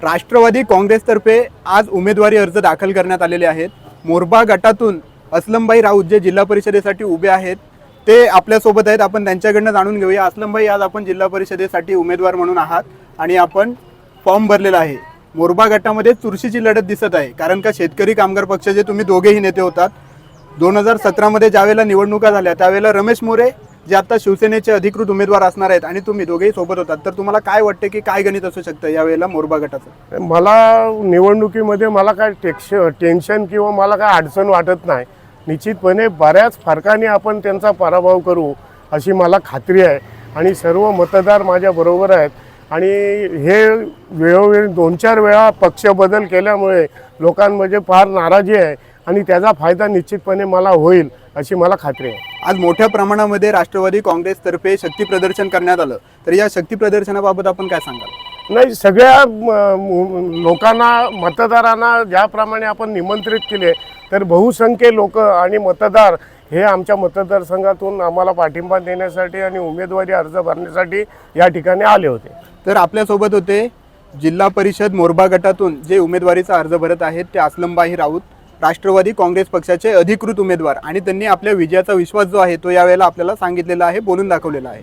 राष्ट्रवादी काँग्रेसतर्फे आज उमेदवारी अर्ज दाखल करण्यात आलेले आहेत। मोरबा गटातून असलमभाई राऊत जे जिल्हा परिषदेसाठी उभे आहेत ते आपल्यासोबत आहेत। आपण त्यांच्याकडनं जाणून घेऊया। असलमभाई, आज आपण जिल्हा परिषदेसाठी उमेदवार म्हणून आहात आणि आपण फॉर्म भरलेला आहे। मोरबा गटामध्ये चुरशीची लढत दिसत आहे, कारण का शेतकरी कामगार पक्षाचे तुम्ही दोघेही नेते होतात। 2017 मध्ये ज्यावेळेला निवडणुका झाल्या त्यावेळेला रमेश मोरे जे आता शिवसेनेचे अधिकृत उमेदवार असणार आहेत आणि तुम्ही दोघेही सोबत होतात, तर तुम्हाला काय वाटते की काय गणित असू शकतं यावेळेला मोरबा गटाचं? मला निवडणुकीमध्ये मला काय टेन्शन किंवा मला काय अडचण वाटत नाही। निश्चितपणे बऱ्याच फरकाने आपण त्यांचा पराभव करू अशी मला खात्री आहे आणि सर्व मतदार माझ्या बरोबर आहेत। आणि हे वेळोवेळी 2-4 वेळा पक्ष बदल केल्यामुळे लोकांमध्ये फार नाराजी आहे आणि त्याचा फायदा निश्चितपणे मला होईल अशी मला खात्री आहे। आज मोठ्या प्रमाणामध्ये राष्ट्रवादी काँग्रेसतर्फे शक्ती प्रदर्शन करण्यात आलं, तर या शक्ती प्रदर्शनाबाबत आपण काय सांगाल? नाही, सगळ्या लोकांना, मतदारांना ज्याप्रमाणे आपण निमंत्रित केले तर बहुसंख्य लोक आणि मतदार हे आमच्या मतदारसंघातून आम्हाला पाठिंबा देण्यासाठी आणि उमेदवारी अर्ज भरण्यासाठी या ठिकाणी आले होते। तर आपल्यासोबत होते जिल्हा परिषद मोरबा गटातून जे उमेदवारीचा अर्ज भरत आहेत ते असलमभाई राऊत, राष्ट्रवादी काँग्रेस पक्षाचे अधिकृत उमेदवार, आणि त्यांनी आपल्या विजयाचा विश्वास जो आहे तो यावेळेला आपल्याला सांगितलेला आहे, बोलून दाखवलेला आहे।